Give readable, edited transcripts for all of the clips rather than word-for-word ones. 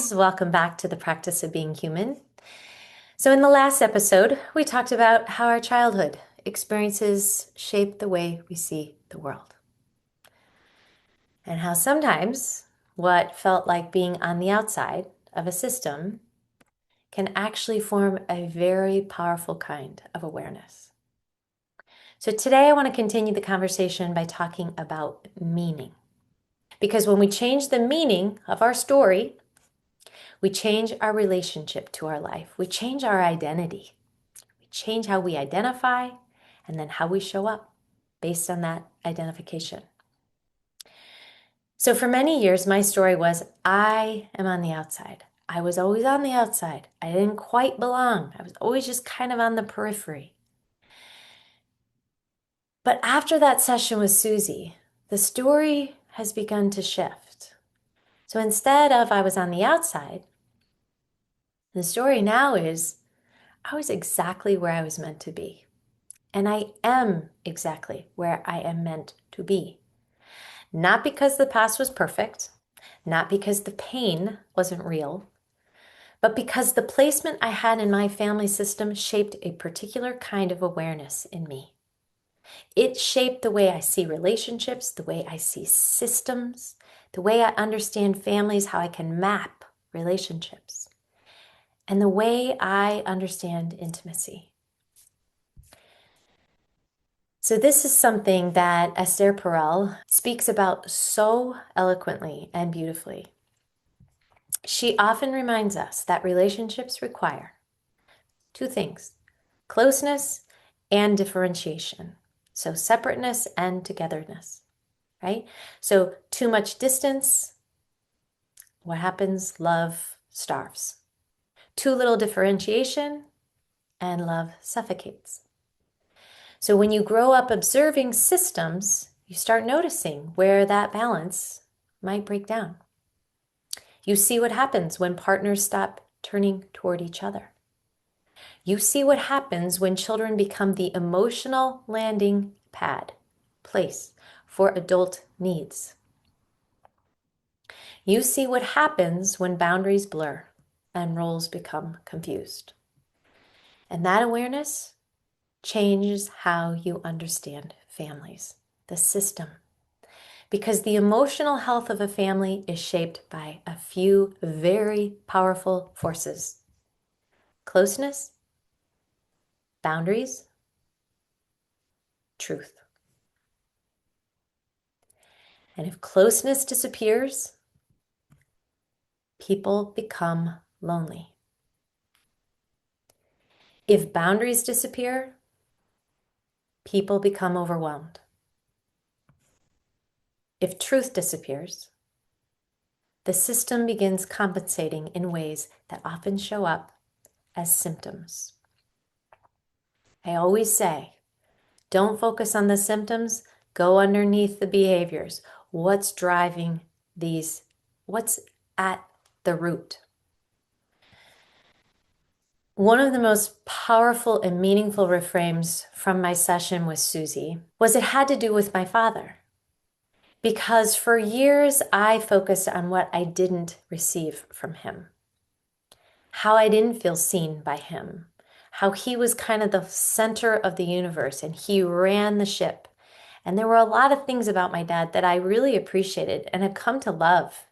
friends. Welcome back to the practice of being human. So, in the last episode, we talked about how our childhood experiences shape the way we see the world, and how sometimes what felt like being on the outside of a system can actually form a very powerful kind of awareness. So, today I want to continue the conversation by talking about meaning. Because when we change the meaning of our story, we change our relationship to our life. We change our identity. We change how we identify and then how we show up based on that identification. So for many years, my story was I am on the outside. I was always on the outside. I didn't quite belong. I was always just kind of on the periphery. But after that session with Susie, the story has begun to shift. So instead of I was on the outside, the story now is I was exactly where I was meant to be. And I am exactly where I am meant to be. Not because the past was perfect, not because the pain wasn't real, but because the placement I had in my family system shaped a particular kind of awareness in me. It shaped the way I see relationships, the way I see systems, the way I understand families, how I can map relationships, and the way I understand intimacy. So this is something that Esther Perel speaks about so eloquently and beautifully. She often reminds us that relationships require two things: closeness and differentiation. So separateness and togetherness, right? So too much distance, what happens? Love starves. Too little differentiation, and love suffocates. So when you grow up observing systems, you start noticing where that balance might break down. You see what happens when partners stop turning toward each other. You see what happens when children become the emotional landing pad, place for adult needs. You see what happens when boundaries blur and roles become confused. And that awareness changes how you understand families, the system. Because the emotional health of a family is shaped by a few very powerful forces: closeness, boundaries, truth. And if closeness disappears, people become lonely. If boundaries disappear, people become overwhelmed. If truth disappears, the system begins compensating in ways that often show up as symptoms. I always say, don't focus on the symptoms, go underneath the behaviors. What's driving these? What's at the root? One of the most powerful and meaningful reframes from my session with Susie was it had to do with my father. Because for years I focused on what I didn't receive from him, how I didn't feel seen by him, how he was kind of the center of the universe and he ran the ship. And there were a lot of things about my dad that I really appreciated and have come to love.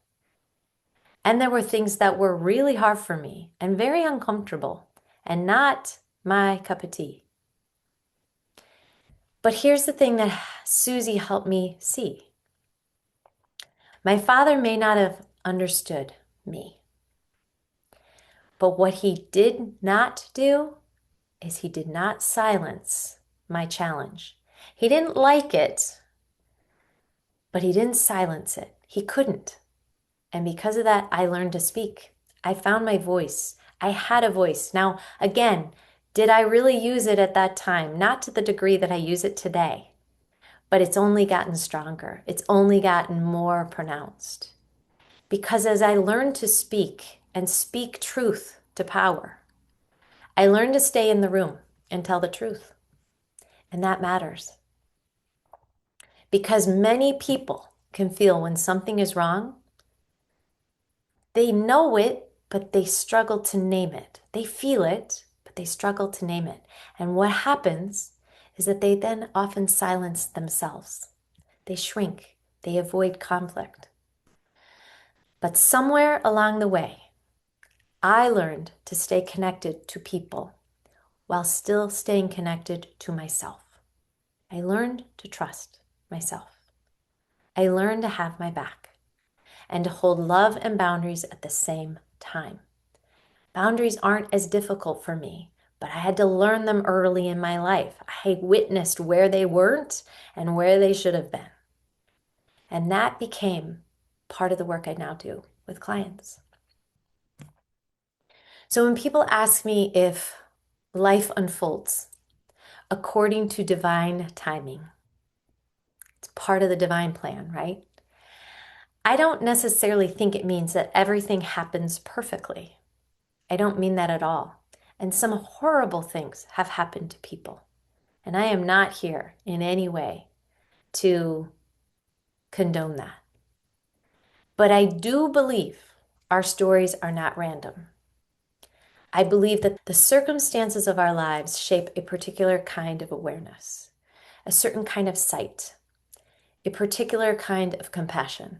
And there were things that were really hard for me and very uncomfortable and not my cup of tea. But here's the thing that Susie helped me see. My father may not have understood me, but what he did not do is he did not silence my challenge. He didn't like it, but he didn't silence it. He couldn't. And because of that, I learned to speak. I found my voice. I had a voice. Now, again, did I really use it at that time? Not to the degree that I use it today, but it's only gotten stronger. It's only gotten more pronounced. Because as I learned to speak and speak truth to power, I learned to stay in the room and tell the truth. And that matters. Because many people can feel when something is wrong, they know it, but they struggle to name it. They feel it, but they struggle to name it. And what happens is that they then often silence themselves. They shrink. They avoid conflict. But somewhere along the way, I learned to stay connected to people while still staying connected to myself. I learned to trust myself. I learned to have my back and to hold love and boundaries at the same time. Boundaries aren't as difficult for me, but I had to learn them early in my life. I witnessed where they weren't and where they should have been. And that became part of the work I now do with clients. So when people ask me if life unfolds according to divine timing, it's part of the divine plan, right? I don't necessarily think it means that everything happens perfectly. I don't mean that at all. And some horrible things have happened to people. And I am not here in any way to condone that. But I do believe our stories are not random. I believe that the circumstances of our lives shape a particular kind of awareness, a certain kind of sight, a particular kind of compassion.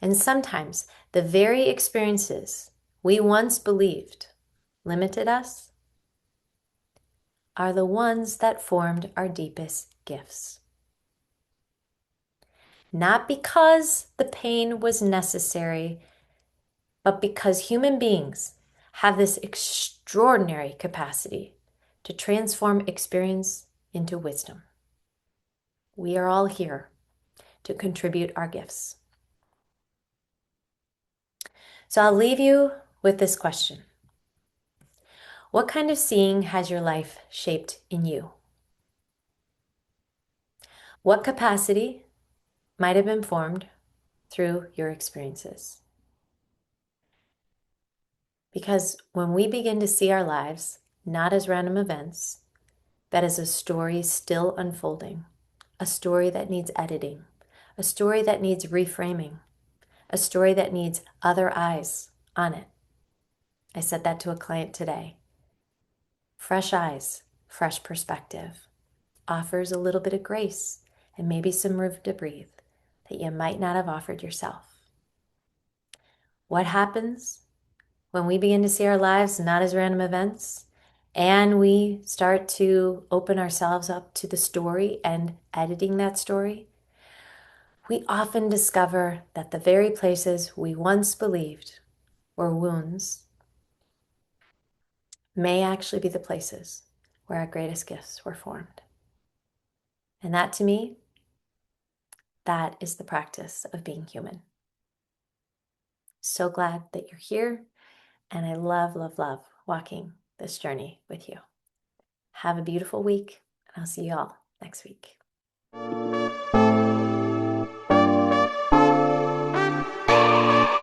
And sometimes the very experiences we once believed limited us are the ones that formed our deepest gifts. Not because the pain was necessary, but because human beings have this extraordinary capacity to transform experience into wisdom. We are all here to contribute our gifts. So I'll leave you with this question. What kind of seeing has your life shaped in you? What capacity might have been formed through your experiences? Because when we begin to see our lives not as random events, but as a story still unfolding, a story that needs editing, a story that needs reframing, a story that needs other eyes on it. I said that to a client today. Fresh eyes, fresh perspective offers a little bit of grace and maybe some room to breathe that you might not have offered yourself. What happens when we begin to see our lives not as random events and we start to open ourselves up to the story and editing that story? We often discover that the very places we once believed were wounds may actually be the places where our greatest gifts were formed. And that, to me, that is the practice of being human. So glad that you're here, and I love, love, love walking this journey with you. Have a beautiful week, and I'll see you all next week.